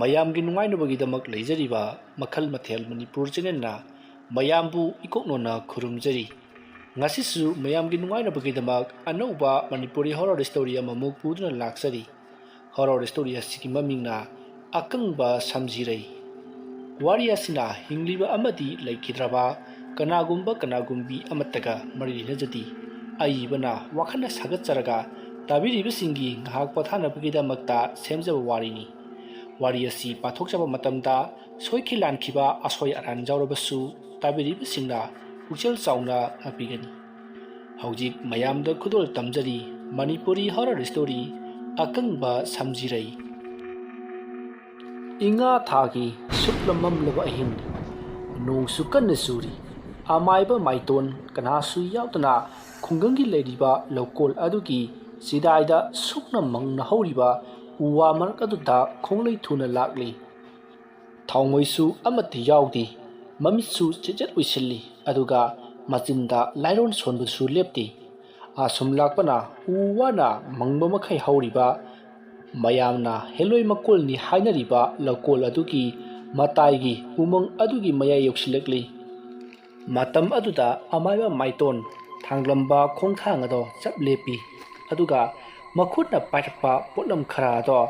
ꯃꯌꯥꯝꯒꯤ ꯅꯨꯡꯉꯥꯏꯅꯕꯒꯤꯗꯃꯛ ꯂꯩꯖꯔꯤꯕ ꯃꯈꯜ ꯃꯊꯦꯜ ꯃꯅꯤꯄꯨꯔ ꯆꯦꯅꯦꯜꯅ ꯃꯌꯥꯝꯕꯨ ꯏꯀꯣꯛꯅꯣꯅ ꯈꯨꯔꯨꯝꯖꯔꯤ꯫ ꯉꯁꯤꯁꯨ ꯃꯌꯥꯝꯒꯤ ꯅꯨꯡꯉꯥꯏꯅꯕꯒꯤꯗꯃꯛ ꯑꯅꯧꯕ ꯃꯅꯤꯄꯨꯔꯤ ꯍꯣꯔꯔ ꯁ꯭ꯇꯣꯔꯤ ꯑꯃꯃꯨꯛ ꯄꯨꯗꯨꯅ ꯂꯥꯛꯆꯔꯤ꯫ ꯍꯣꯔꯔ ꯁ꯭ꯇꯣꯔꯤ ꯑꯁꯤꯒꯤ ꯃꯃꯤꯡꯅ ꯑꯀꯪꯕ ꯁꯝꯖꯤꯔꯩ꯫ ꯋꯥꯔꯤ ꯑꯁꯤꯅ ꯍꯤꯡꯂꯤꯕ ꯑꯃꯗꯤ ꯂꯩꯈꯤꯗ꯭ꯔꯕ ꯀꯅꯥꯒꯨꯝꯕꯤ ꯑꯃꯠꯇꯒ ꯃꯔꯤ ꯂꯩꯅꯖꯗꯦ꯫ ꯑꯏꯕꯅ ꯋꯥꯈꯜꯅ ꯁꯥꯒꯠꯆꯔꯒ ꯇꯥꯕꯤꯔꯤꯕꯁꯤꯡꯒꯤ ꯉꯥꯏꯍꯥꯛ ꯄꯣꯊꯥꯅꯕꯒꯤꯗꯃꯛꯇ ꯁꯦꯝꯖꯕ ꯋꯥꯔꯤꯅꯤ꯫ ꯋꯥꯔꯤ ꯑꯁꯤ ꯄꯥꯊꯣꯛꯆꯕ ꯃꯇꯝꯗ ꯁꯣꯏꯈꯤ ꯂꯥꯟꯈꯤꯕ ꯑꯁꯣꯏ ꯑꯔꯥꯟ ꯌꯥꯎꯔꯕꯁꯨ ꯇꯥꯕꯤꯔꯤꯕꯁꯤꯡꯅ ꯄꯨꯛꯆꯦꯜ ꯆꯥꯎꯅ ꯉꯥꯛꯄꯤꯒꯅꯤ꯫ ꯍꯧꯖꯤꯛ ꯃꯌꯥꯝꯗ ꯈꯨꯗꯣꯜ ꯇꯝꯖꯔꯤ ꯃꯅꯤꯄꯨꯔꯤ ꯍꯣꯔꯔ ꯁ꯭ꯇꯣꯔꯤ ꯑꯀꯪꯕ ꯁꯝꯖꯤꯔꯩ꯫ ꯏꯉꯥ ꯊꯥꯒꯤ ꯁꯨꯞꯂ ꯃꯝꯂꯕ ꯑꯍꯤꯡꯅꯤ꯫ ꯅꯣꯡꯁꯨ ꯀꯟꯅ ꯆꯨꯔꯤ꯫ ꯑꯃꯥꯏꯕ ꯃꯥꯏꯇꯣꯟ ꯀꯅꯥꯁꯨ ꯌꯥꯎꯗꯅ ꯈꯨꯡꯒꯪꯒꯤ ꯂꯩꯔꯤꯕ ꯂꯧꯀꯣꯜ ꯑꯗꯨꯒꯤ ꯆꯤꯗꯥꯏꯗ ꯁꯨꯞꯅ ꯃꯪꯅ ꯍꯧꯔꯤꯕ ꯎ ꯋꯥ ꯃꯔꯛ ꯑꯗꯨꯗ ꯈꯣꯡꯂꯩ ꯊꯨꯅ ꯂꯥꯛꯂꯤ꯫ ꯊꯥꯎꯃꯩꯁꯨ ꯑꯃꯠꯇ ꯌꯥꯎꯗꯦ꯫ ꯃꯃꯤꯠꯁꯨ ꯆꯤꯆꯠ ꯎꯏꯁꯤꯜꯂꯤ ꯑꯗꯨꯒ ꯃꯆꯤꯟꯗ ꯂꯥꯏꯔꯣꯟ ꯁꯣꯟꯕꯁꯨ ꯂꯦꯞꯇꯦ꯫ ꯑꯁꯨꯝ ꯂꯥꯛꯄꯅ ꯎ ꯋꯥꯅ ꯃꯪꯕ ꯃꯈꯩ ꯍꯧꯔꯤꯕ ꯃꯌꯥꯝꯅ ꯍꯦꯂꯣꯏ ꯃꯀꯣꯜꯅꯤ ꯍꯥꯏꯅꯔꯤꯕ ꯂꯧꯀꯣꯜ ꯑꯗꯨꯒꯤ ꯃꯇꯥꯏꯒꯤ ꯎꯃꯪ ꯑꯗꯨꯒꯤ ꯃꯌꯥꯏ ꯌꯧꯁꯤꯜꯂꯛꯂꯤ꯫ ꯃꯇꯝ ꯑꯗꯨꯗ ꯑꯃꯥꯏꯕ ꯃꯥꯏꯇꯣꯟ ꯊꯥꯡꯂꯝꯕ ꯈꯣꯡꯊꯥꯡ ꯑꯗꯣ ꯆꯞ ꯂꯦꯞꯄꯤ ꯑꯗꯨꯒ ꯃꯈꯨꯠꯅ ꯄꯥꯏꯔꯛꯄ ꯄꯣꯠꯂꯝ ꯈꯔ ꯑꯗꯣ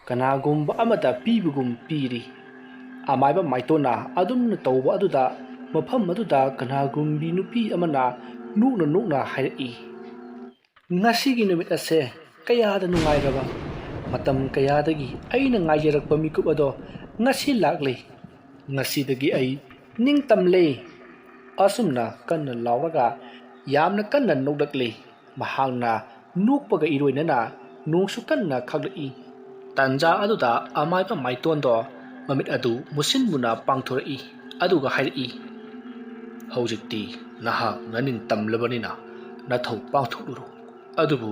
ꯀꯅꯥꯒꯨꯝꯕ ꯑꯃꯗ ꯄꯤꯕꯒꯨꯝ ꯄꯤꯔꯤ꯫ ꯑꯃꯥꯏꯕ ꯃꯥꯏꯇꯣꯟꯅ ꯑꯗꯨꯝꯅ ꯇꯧꯕ ꯑꯗꯨꯗ ꯃꯐꯝ ꯑꯗꯨꯗ ꯀꯅꯥꯒꯨꯝꯕꯤ ꯅꯨꯄꯤ ꯑꯃꯅ ꯅꯣꯛꯅ ꯍꯥꯏꯔꯛꯏ, "ꯉꯁꯤꯒꯤ ꯅꯨꯃꯤꯠ ꯑꯁꯦ ꯀꯌꯥꯗ ꯅꯨꯡꯉꯥꯏꯔꯕ! ꯃꯇꯝ ꯀꯌꯥꯗꯒꯤ ꯑꯩꯅ ꯉꯥꯏꯖꯔꯛꯄ ꯃꯤꯀꯨꯞ ꯑꯗꯣ ꯉꯁꯤ ꯂꯥꯛꯂꯦ꯫ ꯉꯁꯤꯗꯒꯤ ꯑꯩ ꯅꯤꯡꯇꯝꯂꯦ"꯫ ꯑꯁꯨꯝꯅ ꯀꯟꯅ ꯂꯥꯎꯔꯒ ꯌꯥꯝꯅ ꯀꯟꯅ ꯅꯣꯛꯂꯛꯂꯤ꯫ ꯃꯍꯥꯛꯅ ꯅꯣꯛꯄꯒ ꯏꯔꯣꯏꯅꯅ ꯅꯣꯡꯁꯨ ꯀꯟꯅ ꯈꯥꯛꯂꯛꯏ꯫ ꯇꯥꯟꯖꯥ ꯑꯗꯨꯗ ꯑꯃꯥꯏꯕ ꯃꯥꯏꯇꯣꯟꯗꯣ ꯃꯃꯤꯠ ꯑꯗꯨ ꯃꯨꯁꯤꯟ ꯃꯨꯅ ꯄꯥꯡꯊꯣꯔꯛꯏ ꯑꯗꯨꯒ ꯍꯥꯏꯔꯛꯏ, "ꯍꯧꯖꯤꯛꯇꯤ ꯅꯍꯥꯛꯅ ꯅꯤꯡꯇꯝꯂꯕꯅꯤꯅ ꯅꯊꯧ ꯄꯥꯡꯊꯣꯛꯂꯨꯔꯣ꯫ ꯑꯗꯨꯕꯨ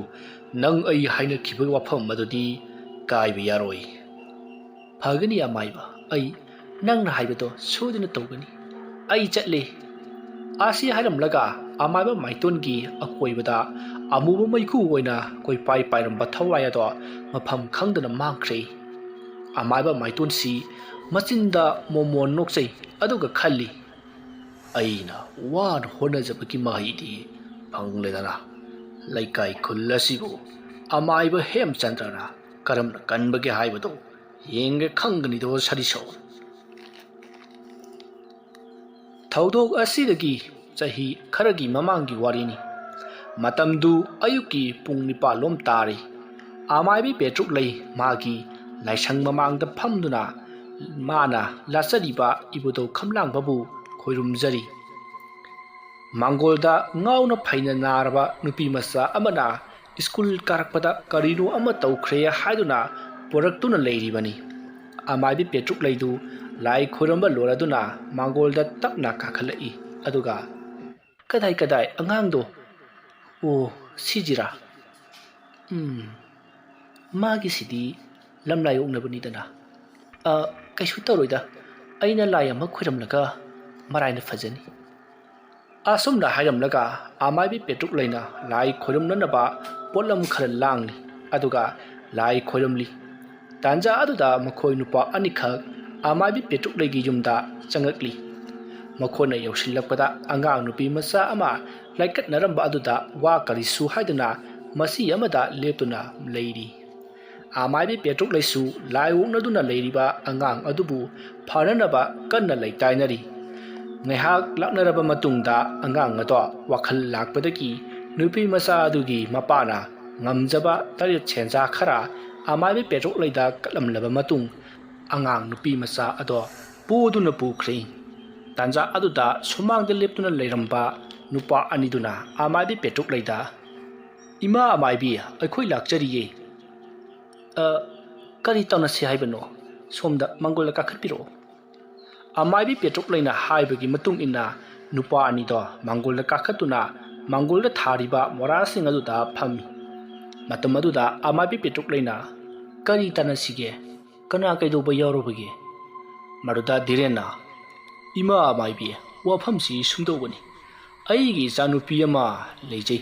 ꯅꯪ ꯑꯩ ꯍꯥꯏꯅꯈꯤꯕ ꯋꯥꯐꯝ ꯑꯗꯨꯗꯤ ꯀꯥꯏꯕ ꯌꯥꯔꯣꯏ"꯫ "ꯐꯒꯅꯤ ꯑꯃꯥꯏꯕ, ꯑꯩ ꯅꯪꯅ ꯍꯥꯏꯕꯗꯣ ꯁꯣꯏꯗꯅ ꯇꯧꯒꯅꯤ꯫ ꯑꯩ ꯆꯠꯂꯦ"꯫ ꯑꯁꯤ ꯍꯥꯏꯔꯝꯂꯒ ꯑꯃꯥꯏꯕ ꯃꯥꯏꯇꯣꯟꯒꯤ ꯑꯀꯣꯏꯕꯗ ꯑꯃꯨꯕ ꯃꯩꯈꯨ ꯑꯣꯏꯅ ꯀꯣꯏꯄꯥꯏ ꯄꯥꯏꯔꯝꯕ ꯊꯋꯥꯏ ꯑꯗꯣ ꯃꯐꯝ ꯈꯪꯗꯅ ꯃꯥꯡꯈ꯭ꯔꯦ꯫ ꯑꯃꯥꯏꯕ ꯃꯥꯏꯇꯣꯟꯁꯤ ꯃꯆꯤꯟꯗ ꯃꯣꯃꯣꯟ ꯅꯣꯛꯆꯩ ꯑꯗꯨꯒ ꯈꯜꯂꯤ, "ꯑꯩꯅ ꯋꯥꯅ ꯍꯣꯠꯅꯖꯕꯒꯤ ꯃꯍꯩꯗꯤ ꯐꯪꯂꯦꯗꯅ꯫ ꯂꯩꯀꯥꯏ ꯈꯨꯜ ꯑꯁꯤꯕꯨ ꯑꯃꯥꯏꯕ ꯍꯦꯝꯆꯟꯗ꯭ꯔꯅ ꯀꯔꯝꯅ ꯀꯟꯕꯒꯦ ꯍꯥꯏꯕꯗꯣ ꯌꯦꯡꯒꯦ ꯈꯪꯒꯅꯤꯗꯣ ꯁꯔꯤꯁꯣ"꯫ ꯊꯧꯗꯣꯛ ꯑꯁꯤꯗꯒꯤ ꯆꯍꯤ ꯈꯔꯒꯤ ꯃꯃꯥꯡꯒꯤ ꯋꯥꯔꯤꯅꯤ꯫ ꯃꯇꯝꯗꯨ ꯑꯌꯨꯛꯀꯤ ꯄꯨꯡ 9 ꯇꯥꯔꯤ꯫ ꯑꯃꯥꯏꯕꯤ ꯄꯦꯇ꯭ꯔꯨꯛꯂꯩ ꯃꯥꯒꯤ ꯂꯥꯏꯁꯪ ꯃꯃꯥꯡꯗ ꯐꯝꯗꯨꯅ ꯃꯥꯅ ꯂꯥꯠꯆꯔꯤꯕ ꯏꯕꯨꯙꯧ ꯈꯝꯂꯥꯡꯕꯕꯨ ꯈꯣꯏꯔꯨꯝꯖꯔꯤ꯫ ꯃꯥꯡꯒꯣꯜꯗ ꯉꯥꯎꯅ ꯐꯩꯅ ꯅꯥꯔꯕ ꯅꯨꯄꯤ ꯃꯆꯥ ꯑꯃꯅ ꯁ꯭ꯀꯨꯜ ꯀꯥꯔꯛꯄꯗ ꯀꯔꯤꯅꯣ ꯑꯃ ꯇꯧꯈ꯭ꯔꯦ ꯍꯥꯏꯗꯨꯅ ꯄꯣꯔꯛꯇꯨꯅ ꯂꯩꯔꯤꯕꯅꯤ꯫ ꯑꯃꯥꯏꯕꯤ ꯄꯦꯇ꯭ꯔꯨꯛꯂꯩꯗꯨ ꯂꯥꯏ ꯈꯣꯏꯔꯝꯕ ꯂꯣꯏꯔꯗꯨꯅ ꯃꯥꯡꯒꯣꯜꯗ ꯇꯞꯅ ꯀꯥꯈꯠꯂꯛꯏ ꯑꯗꯨꯒ, "ꯀꯗꯥꯏ ꯑꯉꯥꯡꯗꯣ? ꯑꯣ, ꯁꯤꯖꯤꯔꯥ? ꯃꯥꯒꯤꯁꯤꯗꯤ ꯂꯝꯂꯥꯏꯌꯣꯛꯅꯕꯅꯤꯗꯅ꯫ ꯀꯩꯁꯨ ꯇꯧꯔꯣꯏꯗ, ꯑꯩꯅ ꯂꯥꯏ ꯑꯃ ꯈꯣꯏꯔꯝꯂꯒ ꯃꯔꯥꯏꯅ ꯐꯖꯅꯤ"꯫ ꯑꯁꯨꯝꯅ ꯍꯥꯏꯔꯝꯂꯒ ꯑꯃꯥꯏꯕꯤ ꯄꯦꯇ꯭ꯔꯨꯛꯂꯩꯅ ꯂꯥꯏ ꯈꯣꯏꯔꯝꯅꯅꯕ ꯄꯣꯠꯂꯝ ꯈꯔ ꯂꯥꯡꯂꯤ ꯑꯗꯨꯒ ꯂꯥꯏ ꯈꯣꯏꯔꯝꯂꯤ꯫ ꯇꯥꯟꯖꯥ ꯑꯗꯨꯗ ꯃꯈꯣꯏ ꯅꯨꯄꯥ ꯑꯅꯤꯈꯛ ꯑꯃꯥꯏꯕꯤ ꯄꯦꯇ꯭ꯔꯨꯛꯂꯩꯒꯤ ꯌꯨꯝꯗ ꯆꯪꯉꯛꯂꯤ꯫ ꯃꯈꯣꯏꯅ ꯌꯧꯁꯤꯜꯂꯛꯄꯗ ꯑꯉꯥꯡ ꯅꯨꯄꯤ ꯃꯆꯥ ꯑꯃ ꯂꯥꯏꯀꯠꯅꯔꯝꯕ ꯑꯗꯨꯗ ꯋꯥ ꯀꯔꯤꯁꯨ ꯍꯥꯏꯗꯅ ꯃꯆꯤ ꯑꯃꯗ ꯂꯦꯞꯇꯨꯅ ꯂꯩꯔꯤ꯫ ꯑꯃꯥꯏꯕꯤ ꯄꯦꯇ꯭ꯔꯨꯛꯂꯩꯁꯨ ꯂꯥꯏ ꯑꯣꯛꯅꯗꯨꯅ ꯂꯩꯔꯤꯕ ꯑꯉꯥꯡ ꯑꯗꯨꯕꯨ ꯐꯅꯅꯕ ꯀꯟꯅ ꯂꯩꯇꯥꯏꯅꯔꯤ꯫ ꯉꯥꯏꯍꯥꯛ ꯂꯥꯛꯅꯔꯕ ꯃꯇꯨꯡꯗ ꯑꯉꯥꯡ ꯑꯗꯣ ꯋꯥꯈꯜ ꯂꯥꯛꯄꯗꯒꯤ ꯅꯨꯄꯤ ꯃꯆꯥ ꯑꯗꯨꯒꯤ ꯃꯄꯥꯅ ꯉꯝꯖꯕ ꯇꯔꯦꯠ ꯁꯦꯟꯖꯥ ꯈꯔ ꯑꯃꯥꯏꯕꯤ ꯄꯦꯇ꯭ꯔꯨꯛꯂꯩꯗ ꯀꯠꯂꯝꯂꯕ ꯃꯇꯨꯡ ꯑꯉꯥꯡ ꯅꯨꯄꯤ ꯃꯆꯥ ꯑꯗꯣ ꯄꯨꯗꯨꯅ ꯄꯨꯈ꯭ꯔꯦ꯫ ꯇꯥꯟꯖꯥ ꯑꯗꯨꯗ ꯁꯨꯃꯥꯡꯗ ꯂꯦꯞꯇꯨꯅ ꯂꯩꯔꯝꯕ ꯅꯨꯄꯥ ꯑꯅꯤꯗꯨꯅ ꯑꯃꯥꯏꯕꯤ ꯄꯦꯇ꯭ꯔꯨꯛꯂꯩꯗ, "ꯏꯃꯥ ꯑꯃꯥꯏꯕꯤ, ꯑꯩꯈꯣꯏ ꯂꯥꯛꯆꯔꯤꯌꯦ"꯫ "ꯀꯔꯤ ꯇꯧꯅꯁꯤ ꯍꯥꯏꯕꯅꯣ? ꯁꯣꯝꯗ ꯃꯥꯡꯒꯣꯜꯗ ꯀꯥꯈꯠꯄꯤꯔꯛꯑꯣ"꯫ ꯑꯃꯥꯏꯕꯤ ꯄꯦꯇ꯭ꯔꯨꯛꯂꯩꯅ ꯍꯥꯏꯕꯒꯤ ꯃꯇꯨꯡ ꯏꯟꯅ ꯅꯨꯄꯥ ꯑꯅꯤꯗꯣ ꯃꯥꯡꯒꯣꯜꯗ ꯀꯥꯈꯠꯇꯨꯅ ꯃꯥꯡꯒꯣꯜꯗ ꯊꯥꯔꯤꯕ ꯃꯣꯔꯥꯁꯤꯡ ꯑꯗꯨꯗ ꯐꯝꯃꯤ꯫ ꯃꯇꯝ ꯑꯗꯨꯗ ꯑꯃꯥꯏꯕꯤ ꯄꯦꯇ꯭ꯔꯨꯛꯂꯩꯅ, "ꯀꯔꯤ ꯇꯥꯟꯅꯁꯤꯒꯦ? ꯀꯅꯥ ꯀꯩꯗꯧꯕ ꯌꯥꯎꯔꯕꯒꯦ"꯫ ꯃꯗꯨꯗ ꯙꯤꯔꯦꯟꯅ, "ꯏꯃꯥ ꯑꯃꯥꯏꯕꯤ, ꯋꯥꯐꯝꯁꯤ ꯁꯨꯝꯗꯧꯕꯅꯤ꯫ ꯑꯩꯒꯤ ꯏꯆꯥꯅꯨꯄꯤ ꯑꯃ ꯂꯩꯖꯩ꯫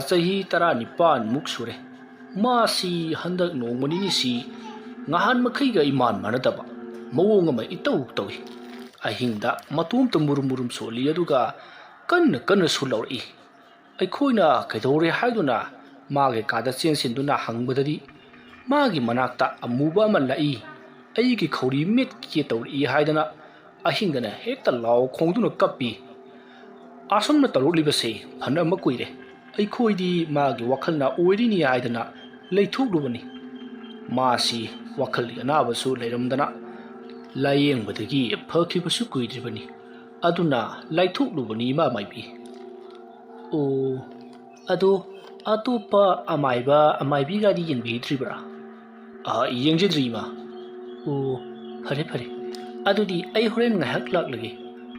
ꯆꯍꯤ 19 ꯃꯨꯛ ꯁꯨꯔꯦ꯫ ꯃꯥꯁꯤ ꯍꯟꯗꯛ ꯅꯣꯡꯃ ꯅꯤꯅꯤꯁꯤ ngahan makhaiga iman manadaba mawong ama itaw tawi ahingda matumta murum soli aduga kanna sulauri aikoina kaidore haiduna mage kada chensinduna hangbadadi magi manakta amuba ama lai aigi khori met ki tawri haidana ahingdana hekta law khongduna kappi asomna tarulibase phana makuire aikoidi magi wakhalna oirini haidana leithugdubani masi wakhal anabasu leiramdana layengbadagi phakhibasu kuidribani aduna laithugdubani ma maibi o ado atopa amaibi gadi yenbidribra yengjidrima o phare adudi ai horen ngahak laklage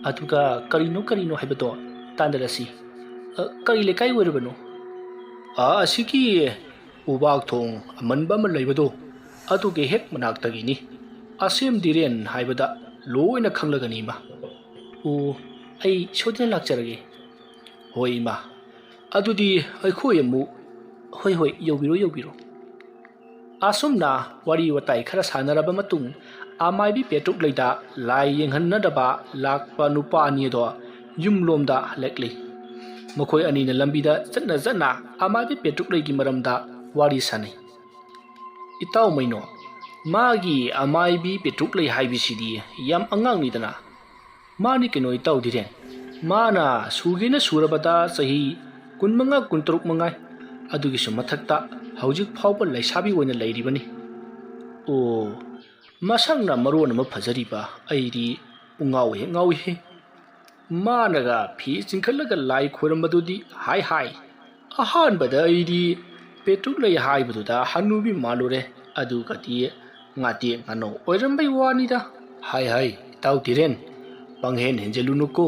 aduga karino haibato tandarasi kari lekai werabano asiki ubak thong amanba ma leibado aduge hek manaktagini asem diren haibada loina khanglagani ma o ai shodna lakcharage hoi ma adudi aikhoi amu hoi yobiro asumna wari watai khara sanaraba matung amaibi petruk leida lai yenghannadaba lakpa nupa ani do yumlomda lekli makhoi ani na lambida chatna amaibi petruk leigi maramda wari sanai itaw maino magi amaibi petruk lei haibisidi yam angang ni dana mani keno itaw diren mana sugina surabada sahi kunmanga kuntruk mangai adugi sumathakta haujik phawba laisabi oina leiribani o masangna maron ma phajariba airi ngawi he managa phi chingkhalaga lai khoramadudi hai ahan bada airi petruk lei haibaduda hanubi malure adu kati ngati ngano oirambai wani da hai taw diren panghen henjelunuko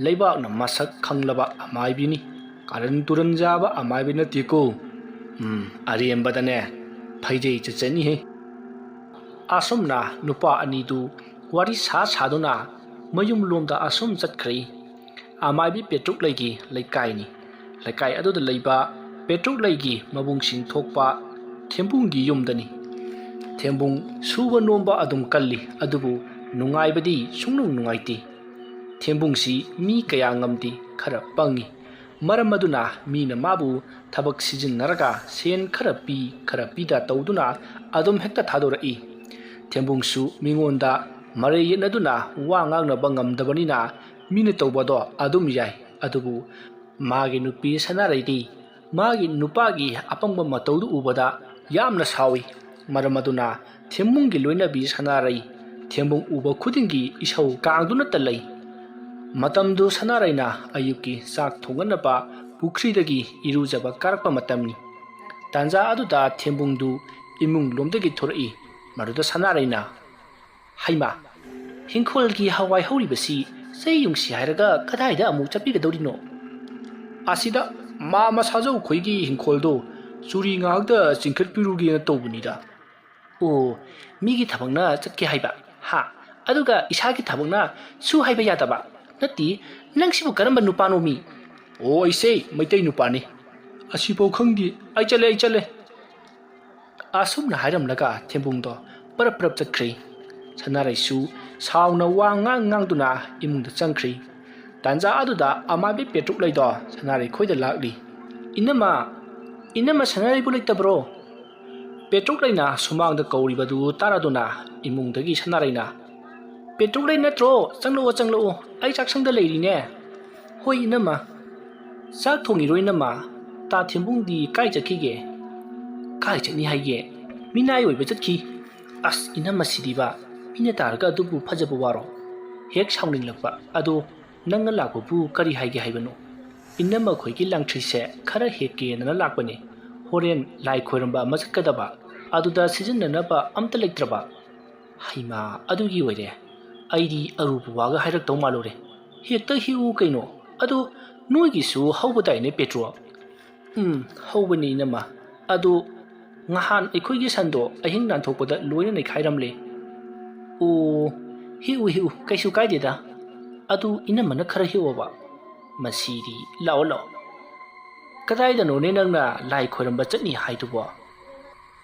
leibak na masak khanglaba amaibini karan turan jaba amaibina tiko ariembadane phaijei chachani he asomna nupa anidu wari saduna mayum lomda asom chatkhri amaibi petruk leigi laikai adu da leiba petruk leigi mabung sing thokpa thembunggi yumdani thembung suba nomba adum kalli adubu nungaibadi sungnung nungaiti thembungsi mi kaya ngamdi khara pangi maramaduna mina mabu thabak sijinnaraga sen khara pida tawduna adum hekta thadorai thembungsu mingonda mare yenaduna wa ngangna bangamdabanina mina tawbado adum yai adubu magi nupi sanaraidi magi nupagi apangba matawdu ubada yamna sawi maramaduna thembunggi loinabi sanarai thembung uba khudingi isau kaangduna talai matamdu sanaraina ayuki sak thonganaba pukridagi irujaba karakpa matamni tanja aduda thembungdu imung lomdagi thorai maruda sanaraina haima hingkholgi hawai hauribasi sayungsi hairaga kadaida amu chapigadorino asida ma sajau khoigi hingkholdo churi ngakda chingkhatpirugi na tobunida o migi thabangna chatke haiba ha aduga isagi thabangna su haiba yadaba nati nangsibu karamba nupano mi o aise maitai nupani asipau khangdi ai chale asumna hairamlaga thembungdo parap chakri sanaraisu sauna wa ngangduna imungda changkhri tanja aduda amabi petruk leido sanarai khoida lakli inama sanarai bu leitabro petruk leina sumangda kauribadu taraduna imungdagi sanaraina petruk lei natro changlo ai chaksangda leirine hoi inama sak thongiroi inama ta thembungdi kai chakhige kai chani haige minai oi bachatki as inama sidiba mina targa dubu phajaba waro hek saungning lakpa ado nanga lakbu kari haige haibano inama khoigi langthrise khara heke nana lakbane horen lai khoiramba masakadaba aduda sijinnanaba amta lektraba haima adugi oire aidi arubu waga hairak taw malore hekta hiu kaino adu noigi su haubadaine petro haubani nama adu ngahan ekhoi gi sando ahing nan thokpada loina nei khairamle o hiu kaisu kaideda adu inamana khara hiuwa masiri lao kadai da no ne nangna lai khoiramba chani haidubo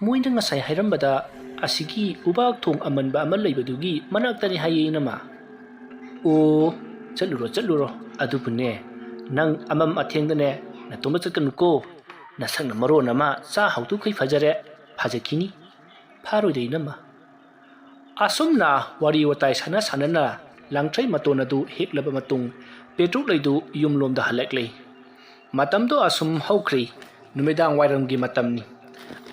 moinda ngasai hairambada ꯑꯁꯤꯒꯤ ꯎꯕꯥꯛ ꯊꯣꯡ ꯑꯃꯟꯕ ꯑꯃ ꯂꯩꯕꯗꯨꯒꯤ ꯃꯅꯥꯛꯇꯅꯤ ꯍꯥꯏꯌꯦ ꯏꯅꯝꯃ꯫ ꯑꯣ ꯆꯠꯂꯨꯔꯣ ꯑꯗꯨꯕꯨꯅꯦ ꯅꯪ ꯑꯃꯝ ꯑꯊꯦꯡꯗꯅꯦ ꯅꯇꯣꯝꯇ ꯆꯠꯀꯅꯨꯀꯣ ꯅꯁꯛꯅ ꯃꯔꯣꯟ ꯑꯃ ꯆꯥ ꯍꯧꯗꯣꯛꯈꯩ ꯐꯖꯔꯦ ꯐꯥꯖꯈꯤꯅꯤ ꯐꯥꯔꯣꯏꯗ ꯏꯅꯝꯃ꯫ ꯑꯁꯨꯝꯅ ꯋꯥꯔꯤ ꯋꯥꯇꯥꯏ ꯁꯥꯟꯅꯅ ꯂꯥꯡꯊ꯭ꯔꯩ ꯃꯇꯣꯟ ꯑꯗꯨ ꯍꯦꯛꯂꯕ ꯃꯇꯨꯡ ꯄꯦꯇ꯭ꯔꯨꯛꯂꯩꯗꯨ ꯌꯨꯝꯂꯣꯝꯗ ꯍꯜꯂꯛꯂꯦ꯫ ꯃꯇꯝꯗꯣ ꯑꯁꯨꯝ ꯍꯧꯈ꯭ꯔꯦ ꯅꯨꯃꯤꯗꯥꯡ ꯋꯥꯏꯔꯝꯒꯤ ꯃꯇꯝꯅꯤ꯫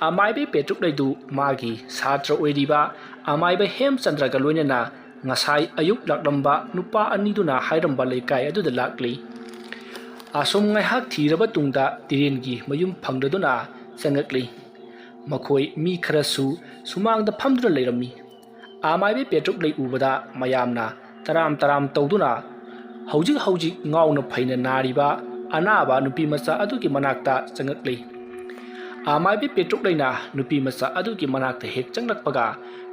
ꯑꯃꯥꯏꯕ ꯄꯦꯇ꯭ꯔꯨꯛꯂꯩꯗꯨ ꯃꯥꯒꯤ ꯁꯥꯇ꯭ꯔ ꯑꯣꯏꯔꯤꯕ ꯑꯃꯥꯏꯕ ꯍꯦꯝꯆꯟꯗ꯭ꯔꯒ ꯂꯣꯏꯅꯅ ꯉꯁꯥꯏ ꯑꯌꯨꯛ ꯂꯥꯛꯂꯝꯕ ꯅꯨꯄꯥ ꯑꯅꯤꯗꯨꯅ ꯍꯥꯏꯔꯝꯕ ꯂꯩꯀꯥꯏ ꯑꯗꯨꯗ ꯂꯥꯛꯂꯤ꯫ ꯑꯁꯨꯝ ꯉꯥꯏꯍꯥꯛ ꯊꯤꯔꯕ ꯇꯨꯡꯗ ꯇꯤꯔꯦꯟꯒꯤ ꯃꯌꯨꯝ ꯐꯪꯂꯗꯨꯅ ꯆꯪꯉꯛꯂꯤ꯫ ꯃꯈꯣꯏ ꯃꯤ ꯈꯔꯁꯨ ꯁꯨꯃꯥꯡꯗ ꯐꯝꯗꯨꯅ ꯂꯩꯔꯝꯃꯤ꯫ ꯑꯃꯥꯏꯕ ꯄꯦꯇ꯭ꯔꯨꯛꯂꯩ ꯎꯕꯗ ꯃꯌꯥꯝꯅ ꯇꯔꯥꯝ ꯇꯧꯗꯨꯅ ꯍꯧꯖꯤꯛ ꯉꯥꯎꯅ ꯐꯩꯅ ꯅꯥꯔꯤꯕ ꯑꯅꯥꯕ ꯅꯨꯄꯤꯃꯆꯥ ꯑꯗꯨꯒꯤ ꯃꯅꯥꯛꯇ ꯆꯪꯉꯛꯂꯤ꯫ ꯑꯃꯥꯏꯕ ꯄꯦꯇ꯭ꯔꯨꯛꯂꯩꯅ ꯅꯨꯄꯤꯃꯆꯥ ꯑꯗꯨꯒꯤ ꯃꯅꯥꯛꯇ ꯍꯦꯛ ꯆꯪꯂꯛꯄꯒ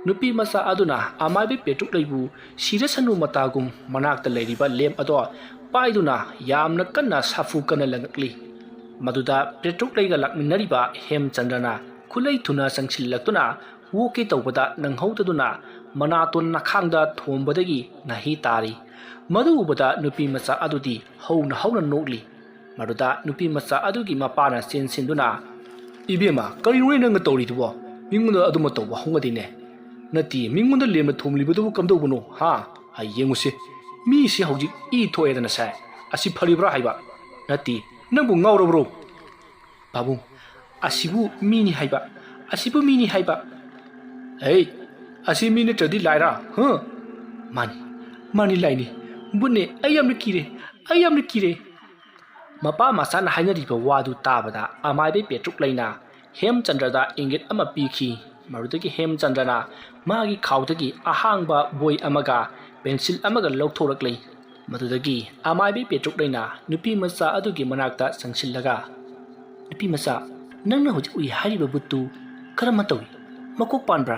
ꯅꯨꯄꯤꯃꯆꯥ ꯑꯗꯨꯅ ꯑꯃꯥꯏꯕ ꯄꯦꯇ꯭ꯔꯨꯛꯂꯩꯕꯨ ꯁꯤꯔꯁꯅꯨ ꯃꯇꯥꯒꯨꯝ ꯃꯅꯥꯛꯇ ꯂꯩꯔꯤꯕ ꯂꯦꯝ ꯑꯗꯣ ꯄꯥꯏꯗꯨꯅ ꯌꯥꯝꯅ ꯀꯟꯅ ꯁꯥꯐꯨ ꯀꯟꯅ ꯂꯪꯉꯛꯂꯤ꯫ ꯃꯗꯨꯗ ꯄꯦꯇ꯭ꯔꯨꯛꯂꯩꯒ ꯂꯥꯛꯃꯤꯟꯅꯔꯤꯕ ꯍꯦꯝꯆꯟꯗ꯭ꯔꯅ ꯈꯨꯠꯂꯩ ꯊꯨꯅ ꯆꯪꯁꯤꯜꯂꯛꯇꯨꯅ ꯋꯣꯛꯀꯦ ꯇꯧꯕꯗ ꯅꯪꯍꯧꯗꯗꯨꯅ ꯃꯅꯥꯇꯣꯟ ꯅꯈꯥꯡꯗ ꯊꯣꯝꯕꯗꯒꯤ ꯅꯥꯍꯤ ꯇꯥꯔꯤ꯫ ꯃꯗꯨ ꯎꯕꯗ ꯅꯨꯄꯤꯃꯆꯥ ꯑꯗꯨꯗꯤ ꯍꯧꯅ ꯅꯣꯛꯂꯤ꯫ ꯃꯗꯨꯗ ꯅꯨꯄꯤꯃꯆꯥ ꯑꯗꯨꯒꯤ ꯃꯄꯥꯅ ꯆꯦꯟꯁꯤꯟꯗꯨꯅ "ꯏꯕꯦꯝꯃ ꯀꯔꯤꯅꯣꯅꯦ ꯅꯪꯅ ꯇꯧꯔꯤꯗꯨꯕꯣ? ꯃꯤꯉꯣꯟꯗ ꯑꯗꯨꯝꯕ ꯇꯧꯕ ꯍꯧꯅꯗꯦꯅꯦ꯫ ꯅꯠꯇꯦ ꯃꯤꯉꯣꯟꯗ ꯂꯦꯝꯅ ꯊꯣꯝꯂꯤꯕꯗꯨꯕꯨ ꯀꯝꯗꯧꯕꯅꯣ ꯍꯥ? ꯌꯦꯡꯉꯨꯁꯤ ꯃꯤꯁꯤ ꯍꯧꯖꯤꯛ ꯏ ꯊꯣꯛꯑꯦꯗꯅ ꯁꯥꯏ ꯑꯁꯤ ꯐꯔꯤꯕ꯭ꯔꯥ ꯍꯥꯏꯕ? ꯅꯠꯇꯦ ꯅꯪꯕꯨ ꯉꯥꯎꯔꯕ꯭ꯔꯣ? ꯄꯥꯕꯨꯡ ꯑꯁꯤꯕꯨ ꯃꯤꯅꯤ ꯍꯥꯏꯕ꯫ ꯍꯩ ꯑꯁꯤ ꯃꯤ ꯅꯠꯇ꯭ꯔꯗꯤ ꯂꯥꯏꯔꯥ? ꯃꯥꯅꯤ ꯂꯥꯏꯅꯤ꯫ ꯕꯨꯠꯅꯦ ꯑꯩ ꯌꯥꯝꯅ ꯀꯤꯔꯦ꯫ ꯃꯄꯥ ꯃꯆꯥꯅ ꯍꯥꯏꯅꯔꯤꯕ ꯋꯥꯗꯨ ꯇꯥꯕꯗ ꯑꯃꯥꯏꯕ ꯄꯦꯇ꯭ꯔꯨꯛꯂꯩꯅ ꯍꯦꯝꯆꯟꯗ꯭ꯔꯗ ꯏꯪꯒꯤꯠ ꯑꯃ ꯄꯤꯈꯤ꯫ ꯃꯗꯨꯗꯒꯤ ꯍꯦꯝꯆꯟꯗ꯭ꯔꯅ ꯃꯥꯒꯤ ꯈꯥꯎꯗꯒꯤ ꯑꯍꯥꯡꯕ ꯕꯣꯏ ꯑꯃꯒ ꯄꯦꯟꯁꯤꯜ ꯑꯃꯒ ꯂꯧꯊꯣꯔꯛꯂꯤ꯫ ꯃꯗꯨꯗꯒꯤ ꯑꯃꯥꯏꯕ ꯄꯦꯇ꯭ꯔꯨꯛꯂꯩꯅ ꯅꯨꯄꯤꯃꯆꯥ ꯑꯗꯨꯒꯤ ꯃꯅꯥꯛꯇ ꯆꯪꯁꯤꯜꯂꯒ "ꯅꯨꯄꯤꯃꯆꯥ ꯅꯪꯅ ꯍꯧꯖꯤꯛ ꯎꯏ ꯍꯥꯏꯔꯤꯕ ꯕꯨꯠꯇꯨ ꯀꯔꯝꯅ ꯇꯧꯏ? ꯃꯀꯣꯛ ꯄꯥꯟꯕ꯭ꯔꯥ?"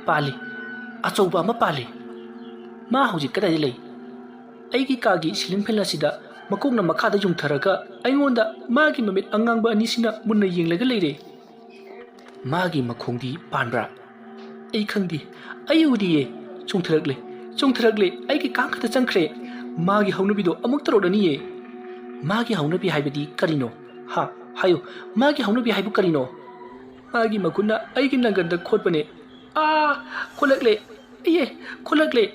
"ꯄꯥꯜꯂꯤ ꯑꯆꯧꯕ ꯑꯃ ꯄꯥꯜꯂꯤ꯫ ꯃꯥ ꯍꯧꯖꯤꯛ ꯀꯗꯥꯏꯗ ꯂꯩ? ꯑꯩꯒꯤ ꯀꯥꯒꯤ ꯁꯤꯂꯤꯡ ꯐꯦꯟ ꯑꯁꯤꯗ ꯃꯀꯣꯛꯅ ꯃꯈꯥꯗ ꯌꯨꯡꯊꯔꯒ ꯑꯩꯉꯣꯟꯗ ꯃꯥꯒꯤ ꯃꯃꯤꯠ ꯑꯉꯥꯡꯕ ꯑꯅꯤꯁꯤꯅ ꯃꯨꯟꯅ ꯌꯦꯡꯂꯒ ꯂꯩꯔꯦ." "ꯃꯥꯒꯤ ꯃꯈꯣꯡꯗꯤ ꯄꯥꯟꯕ꯭ꯔꯥ?" "ꯑꯩ ꯈꯪꯗꯦ ꯑꯩ ꯎꯗꯤꯌꯦ꯫ ꯆꯣꯡꯊꯔꯛꯂꯦ ꯑꯩꯒꯤ ꯀꯥꯡ ꯈꯛꯇ ꯆꯪꯈ꯭ꯔꯦ꯫ ꯃꯥꯒꯤ ꯍꯧꯅꯕꯤꯗꯣ ꯑꯃꯨꯛ ꯇꯧꯔꯛꯂꯅꯤꯌꯦ." "ꯃꯥꯒꯤ ꯍꯧꯅꯕꯤ ꯍꯥꯏꯕꯗꯤ ꯀꯔꯤꯅꯣ? ꯍꯥꯏꯌꯨ ꯃꯥꯒꯤ ꯍꯧꯅꯕꯤ ꯍꯥꯏꯕꯨ ꯀꯔꯤꯅꯣ?" "ꯃꯥꯒꯤ ꯃꯈꯨꯠꯅ ꯑꯩꯒꯤ ꯅꯪꯒꯟꯗ ꯈꯣꯠꯄꯅꯦ꯫ ꯈꯣꯠꯂꯛꯂꯦ."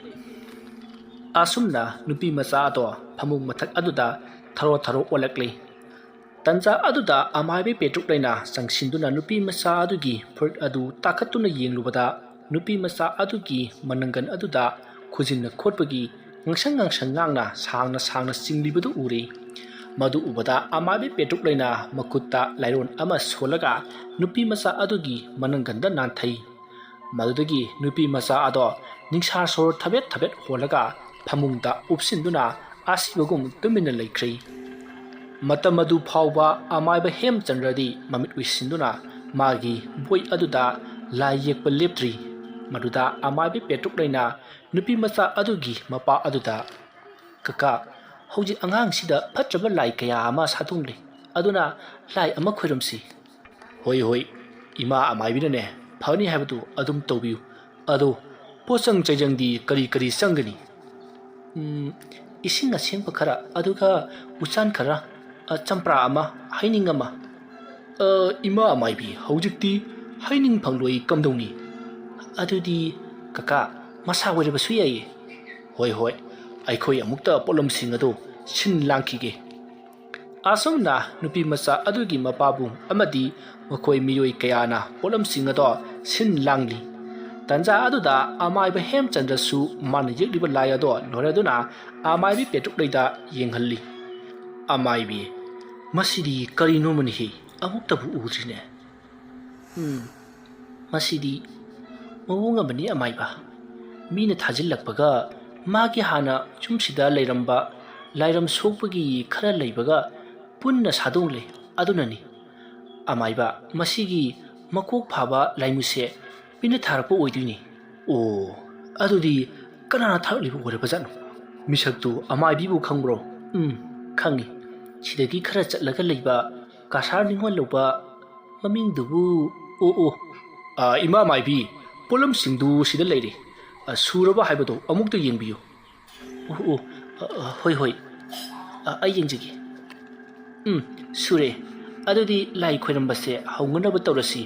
ꯑꯁꯨꯝꯅ ꯅꯨꯄꯤꯃꯆꯥ ꯑꯗꯣ ꯐꯃꯨꯡ ꯃꯊꯛ ꯑꯗꯨꯗ ꯊꯔꯣ ꯑꯣꯜꯂꯛꯂꯤ꯫ ꯇꯟꯖꯥ ꯑꯗꯨꯗ ꯑꯃꯥꯏꯕ ꯄꯦꯇ꯭ꯔꯨꯛꯂꯩꯅ ꯆꯪꯁꯤꯟꯗꯨꯅ ꯅꯨꯄꯤꯃꯆꯥ ꯑꯗꯨꯒꯤ ꯐꯨꯔꯤꯠ ꯑꯗꯨ ꯇꯥꯈꯠꯇꯨꯅ ꯌꯦꯡꯂꯨꯕꯗ ꯅꯨꯄꯤꯃꯆꯥ ꯑꯗꯨꯒꯤ ꯃꯅꯪꯒꯟ ꯑꯗꯨꯗ ꯈꯨꯖꯤꯟꯅ ꯈꯣꯠꯄꯒꯤ ꯉꯥꯡꯁꯪ ꯉꯥꯡꯅ ꯁꯥꯡꯅ ꯆꯤꯡꯂꯤꯕꯗꯨ ꯎꯔꯦ꯫ ꯃꯗꯨ ꯎꯕꯗ ꯑꯃꯥꯏꯕ ꯄꯦꯇ꯭ꯔꯨꯛꯂꯩꯅ ꯃꯈꯨꯠꯇ ꯂꯥꯏꯔꯣꯟ ꯑꯃ ꯁꯣꯜꯂꯒ ꯅꯨꯄꯤꯃꯆꯥ ꯑꯗꯨꯒꯤ ꯃꯅꯪꯒꯟꯗ ꯅꯥꯟꯊꯩ꯫ ꯃꯗꯨꯗꯒꯤ ꯅꯨꯄꯤꯃꯆꯥ ꯑꯗꯣ ꯅꯤꯡꯁꯥꯁꯣꯔ ꯊꯕꯦꯠ ꯍꯣꯜꯂꯒ ꯐꯃꯨꯡꯗ ꯎꯞꯁꯤꯟꯗꯨꯅ ꯑꯁꯤꯕꯒꯨꯝ ꯇꯨꯃꯤꯟꯅ ꯂꯩꯈ꯭ꯔꯦ꯫ ꯃꯇꯝ ꯑꯗꯨ ꯐꯥꯎꯕ ꯑꯃꯥꯏꯕ ꯍꯦꯝꯆꯟꯗ꯭ꯔꯗꯤ ꯃꯃꯤꯠ ꯎꯏꯁꯤꯟꯗꯨꯅ ꯃꯥꯒꯤ ꯕꯣꯏ ꯑꯗꯨꯗ ꯂꯥꯏ ꯌꯦꯛꯄ ꯂꯦꯞꯇ꯭ꯔꯤ꯫ ꯃꯗꯨꯗ ꯑꯃꯥꯏꯕ ꯄꯦꯇ꯭ꯔꯨꯛꯂꯩꯅ ꯅꯨꯄꯤꯃꯆꯥ ꯑꯗꯨꯒꯤ ꯃꯄꯥ ꯑꯗꯨꯗ "ꯀꯀꯥ ꯍꯧꯖꯤꯛ ꯑꯉꯥꯡꯁꯤꯗ ꯐꯠꯇ꯭ꯔꯕ ꯂꯥꯏ ꯀꯌꯥ ꯑꯃ ꯁꯥꯗꯣꯡꯂꯦ ꯑꯗꯨꯅ ꯂꯥꯏ ꯑꯃ ꯈꯣꯏꯔꯝꯁꯤ." "ꯍꯣꯏ ꯏꯃꯥ ꯑꯃꯥꯏꯕꯤꯅꯅꯦ ꯐꯅꯤ ꯍꯥꯏꯕꯗꯨ ꯑꯗꯨꯝ ꯇꯧꯕꯤꯌꯨ꯫ ꯑꯗꯣ ꯄꯣꯠꯆꯪ ꯆꯩꯖꯪꯗꯤ ꯀꯔꯤ ꯆꯪꯒꯅꯤ?" "ꯏꯁꯤꯡ ꯑꯁꯦꯡꯕ ꯈꯔ ꯑꯗꯨꯒ ꯎꯆꯥꯟ ꯈꯔ ꯆꯝꯄ꯭ꯔꯥ ꯑꯃ ꯍꯩꯅꯤꯡ ꯑꯃ." "ꯏꯃꯥ ꯑꯃꯥꯏꯕꯤ ꯍꯧꯖꯤꯛꯇꯤ ꯍꯩꯅꯤꯡ ꯐꯪꯂꯣꯏ ꯀꯝꯗꯧꯅꯤ?" "ꯑꯗꯨꯗꯤ ꯀꯀꯥ ꯃꯁꯥ ꯑꯣꯏꯔꯕꯁꯨ ꯌꯥꯏꯌꯦ." "ꯍꯣꯏ ꯑꯩꯈꯣꯏ ꯑꯃꯨꯛꯇ ꯄꯣꯠꯂꯝꯁꯤꯡ ꯑꯗꯨ ꯁꯤꯟ ꯂꯥꯡꯈꯤꯒꯦ." ꯑꯁꯨꯝꯅ ꯅꯨꯄꯤꯃꯆꯥ ꯑꯗꯨꯒꯤ ꯃꯄꯥꯕꯨꯡ ꯑꯃꯗꯤ ꯃꯈꯣꯏ ꯃꯤꯑꯣꯏ ꯀꯌꯥꯅ ꯄꯣꯠꯂꯝꯁꯤꯡ ꯑꯗꯣ ꯁꯤꯟ ꯂꯥꯡꯂꯤ꯫ ꯇꯟꯖꯥ ꯑꯗꯨꯗ ꯑꯃꯥꯏꯕ ꯍꯦꯝꯆꯟꯗ꯭ꯔꯁꯨ ꯃꯥꯅ ꯌꯦꯛꯂꯤꯕ ꯂꯥꯏ ꯑꯗꯣ ꯂꯣꯏꯔꯗꯨꯅ ꯑꯃꯥꯏꯕ ꯄꯦꯇ꯭ꯔꯨꯛꯂꯩꯗ ꯌꯦꯡꯍꯜꯂꯤ꯫ "ꯑꯃꯥꯏꯕꯤ ꯃꯁꯤꯗꯤ ꯀꯔꯤꯅꯣꯃꯅꯤꯍꯦ ꯑꯃꯨꯛꯇꯕꯨ ꯎꯗ꯭ꯔꯤꯅꯦ." "ꯃꯁꯤꯗꯤ ꯃꯑꯣꯡ ꯑꯃꯅꯤ ꯑꯃꯥꯏꯕ꯫ ꯃꯤꯅ ꯊꯥꯖꯤꯜꯂꯛꯄꯒ ꯃꯥꯒꯤ ꯍꯥꯟꯅ ꯌꯨꯝꯁꯤꯗ ꯂꯩꯔꯝꯕ ꯂꯥꯏꯔꯝ ꯁꯣꯛꯄꯒꯤ ꯈꯔ ꯂꯩꯕꯒ ꯄꯨꯟꯅ ꯁꯥꯗꯣꯡꯂꯦ ꯑꯗꯨꯅꯅꯤ꯫ ꯑꯃꯥꯏꯕ ꯃꯁꯤꯒꯤ ꯃꯀꯣꯛ ꯐꯥꯕ ꯂꯥꯏꯃꯨꯁꯦ ꯃꯤꯅ ꯊꯥꯔꯛꯄ ꯑꯣꯏꯗꯣꯏꯅꯤ." "ꯑꯣ ꯑꯗꯨꯗꯤ ꯀꯅꯥꯅ ꯊꯥꯔꯛꯂꯤꯕ ꯑꯣꯏꯔꯕꯖꯥꯠꯅꯣ? ꯃꯤꯁꯛꯇꯨ ꯑꯃꯥꯏꯕꯤꯕꯨ ꯈꯪꯕ꯭ꯔꯣ?" "ꯈꯪꯉꯤ꯫ ꯁꯤꯗꯒꯤ ꯈꯔ ꯆꯠꯂꯒ ꯂꯩꯕ ꯀꯁꯥꯔ ꯅꯤꯡꯉꯣꯜ ꯂꯧꯕ ꯃꯃꯤꯡꯗꯨꯕꯨ ꯏꯃꯥ ꯃꯥꯏꯕꯤ ꯄꯣꯠꯂꯝꯁꯤꯡꯗꯨ ꯁꯤꯗ ꯂꯩꯔꯦ ꯁꯨꯔꯕ ꯍꯥꯏꯕꯗꯣ ꯑꯃꯨꯛꯇ ꯌꯦꯡꯕꯤꯌꯨ ꯑꯣ ꯍꯣꯏ ꯍꯣꯏ ꯑꯩ ꯌꯦꯡꯖꯒꯦ ꯁꯨꯔꯦ ꯑꯗꯨꯗꯤ ꯂꯥꯏ ꯈꯣꯏꯔꯝꯕꯁꯦ ꯍꯧꯅꯅꯕ ꯇꯧꯔꯁꯤ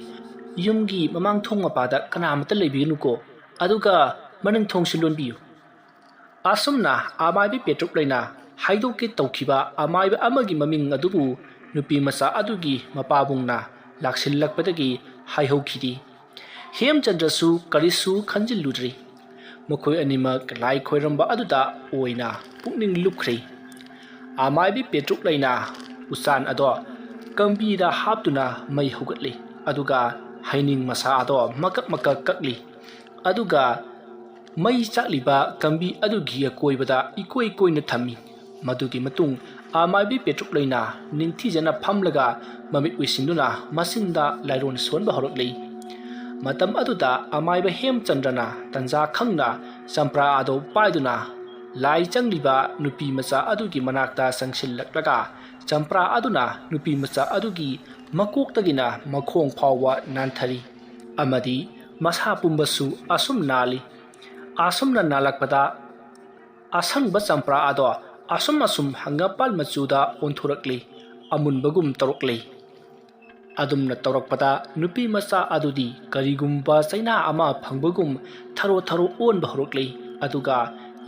ꯌꯨꯝꯒꯤ ꯃꯃꯥꯡ ꯊꯣꯡ ꯃꯄꯥꯗ ꯀꯅꯥꯃꯠꯇ ꯂꯩꯕꯤꯒꯅꯨꯀꯣ ꯑꯗꯨꯒ ꯃꯅꯤꯡ ꯊꯣꯡꯁꯨ ꯂꯣꯟꯕꯤꯌꯨ ꯑꯁꯨꯝꯅ ꯑꯃꯥꯏꯕꯤ ꯄꯦꯇ꯭ꯔꯨꯛꯂꯩꯅ ꯍꯥꯏꯗꯣꯛꯀꯦ ꯇꯧꯈꯤꯕ ꯑꯃꯥꯏꯕ ꯑꯃꯒꯤ ꯃꯃꯤꯡ ꯑꯗꯨꯕꯨ ꯅꯨꯄꯤ ꯃꯆꯥ ꯑꯗꯨꯒꯤ ꯃꯄꯥꯕꯨꯡꯅ ꯂꯥꯛꯁꯤꯜꯂꯛꯄꯗꯒꯤ ꯍꯥꯏꯍꯧꯈꯤꯗꯤ ꯍꯦꯝꯆꯟꯗ꯭ꯔꯁꯨ ꯀꯔꯤꯁꯨ ꯈꯟꯖꯤꯜꯂꯨꯗ꯭ꯔꯤ ꯃꯈꯣꯏ ꯑꯅꯤꯃꯛ ꯂꯥꯏ ꯈꯣꯏꯔꯝꯕ ꯑꯗꯨꯗ ꯑꯣꯏꯅ ꯄꯨꯛꯅꯤꯡ ꯂꯨꯞꯈ꯭ꯔꯦ ꯑꯃꯥꯏꯕꯤ ꯄꯦꯇ꯭ꯔꯨꯛꯂꯩꯅ ꯎꯆꯥꯟ ꯑꯗꯣ ꯀꯝꯕꯤꯗ ꯍꯥꯞꯇꯨꯅ ꯃꯩ ꯍꯧꯒꯠꯂꯤ ꯑꯗꯨꯒ ꯍꯩꯅꯤꯡ ꯃꯁꯥ ꯑꯗꯣ ꯃꯀꯛ ꯃꯀꯛ ꯀꯛꯂꯤ ꯑꯗꯨꯒ ꯃꯩ ꯆꯥꯛꯂꯤꯕ ꯀꯝꯕꯤ ꯑꯗꯨꯒꯤ ꯑꯀꯣꯏꯕꯗ ꯏꯀꯣꯏ ꯀꯣꯏꯅ ꯊꯝꯃꯤ ꯃꯗꯨꯒꯤ ꯃꯇꯨꯡ ꯑꯃꯥꯏꯕꯤ ꯄꯦꯇ꯭ꯔꯨꯛꯂꯩꯅ ꯅꯤꯡꯊꯤꯖꯅ ꯐꯝꯂꯒ ꯃꯃꯤꯠ ꯎꯏꯁꯤꯟꯗꯨꯅ ꯃꯁꯤꯡꯗ ꯂꯥꯏꯔꯣꯟ ꯁꯣꯟꯕ ꯍꯧꯔꯛꯂꯤ ꯃꯇꯝ ꯑꯗꯨꯗ ꯑꯃꯥꯏꯕ ꯍꯦꯝꯆꯟꯗ꯭ꯔꯅ ꯇꯟꯖꯥ ꯈꯪꯅ ꯆꯝꯄ꯭ꯔꯥ ꯑꯗꯨ ꯄꯥꯏꯗꯨꯅ ꯂꯥꯏ ꯆꯪꯂꯤꯕ ꯅꯨꯄꯤ ꯃꯆꯥ ꯑꯗꯨꯒꯤ ꯃꯅꯥꯛꯇ ꯆꯪꯁꯤꯜꯂꯛꯂꯒ ꯆꯝꯄ꯭ꯔꯥ ꯑꯗꯨꯅ ꯅꯨꯄꯤ ꯃꯆꯥ ꯑꯗꯨꯒꯤ ꯃꯀꯣꯛꯇꯒꯤꯅ ꯃꯈꯣꯡ ꯐꯥꯎꯕ ꯅꯥꯟꯊꯔꯤ ꯑꯃꯗꯤ ꯃꯁꯥ ꯄꯨꯝꯕꯁꯨ ꯑꯁꯨꯝ ꯅꯥꯜꯂꯤ ꯑꯁꯨꯝꯅ ꯅꯥꯜꯂꯛꯄꯗ ꯑꯁꯪꯕ ꯆꯝꯄ꯭ꯔꯥ ꯑꯗꯣ ꯑꯁꯨꯝ ꯍꯪꯒꯥꯄꯥꯜ ꯃꯆꯨꯗ ꯑꯣꯟꯊꯣꯔꯛꯂꯤ ꯑꯃꯨꯟꯕꯒꯨꯝ ꯇꯧꯔꯛꯂꯤ ꯑꯗꯨꯝꯅ ꯇꯧꯔꯛꯄꯗ ꯅꯨꯄꯤ ꯃꯆꯥ ꯑꯗꯨꯗꯤ ꯀꯔꯤꯒꯨꯝꯕ ꯆꯩꯅꯥ ꯑꯃ ꯐꯪꯕꯒꯨꯝ ꯊꯔꯣ ꯑꯣꯟꯕ ꯍꯧꯔꯛꯂꯤ ꯑꯗꯨꯒ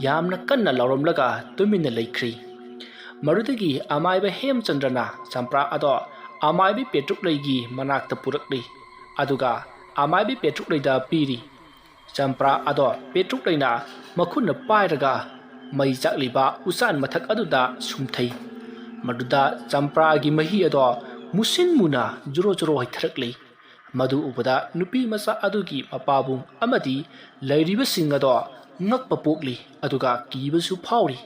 ꯌꯥꯝꯅ ꯀꯟꯅ ꯂꯥꯎꯔꯝꯂꯒ ꯇꯨꯃꯤꯟꯅ ꯂꯩꯈ꯭ꯔꯤ ꯃꯗꯨꯗꯒꯤ ꯑꯃꯥꯏꯕ ꯍꯦꯝꯆꯟꯗ꯭ꯔꯅ ꯆꯝꯄ꯭ꯔꯥ ꯑꯗꯣ ꯑꯃꯥꯏꯕꯤ ꯄꯦꯇ꯭ꯔꯨꯛꯂꯩꯒꯤ ꯃꯅꯥꯛꯇ ꯄꯨꯔꯛꯂꯤ ꯑꯗꯨꯒ ꯑꯃꯥꯏꯕꯤ ꯄꯦꯇ꯭ꯔꯨꯛꯂꯩꯗ ꯄꯤꯔꯤ ꯆꯝꯄ꯭ꯔꯥ ꯑꯗꯣ ꯄꯦꯇ꯭ꯔꯨꯛꯂꯩꯅ ꯃꯈꯨꯠꯅ ꯄꯥꯏꯔꯒ ꯃꯩ ꯆꯥꯛꯂꯤꯕ ꯎꯆꯥꯟ ꯃꯊꯛ ꯑꯗꯨꯗ ꯁꯨꯝꯊꯩ ꯃꯗꯨꯗ ꯆꯝꯄ꯭ꯔꯥꯒꯤ ꯃꯍꯤ ꯑꯗꯣ ꯃꯨꯁꯤꯟ ꯃꯨꯅ ꯖꯣꯔꯣ ꯖꯣꯔꯣ ꯍꯩꯊꯔꯛꯂꯤ ꯃꯗꯨ ꯎꯕꯗ ꯅꯨꯄꯤ ꯃꯆꯥ ꯑꯗꯨꯒꯤ ꯃꯄꯥꯕꯨꯡ ꯑꯃꯗꯤ ꯂꯩꯔꯤꯕꯁꯤꯡ ꯑꯗꯣ ꯉꯛꯄ ꯄꯣꯛꯂꯤ ꯑꯗꯨꯒ ꯀꯤꯕꯁꯨ ꯐꯥꯎꯔꯤ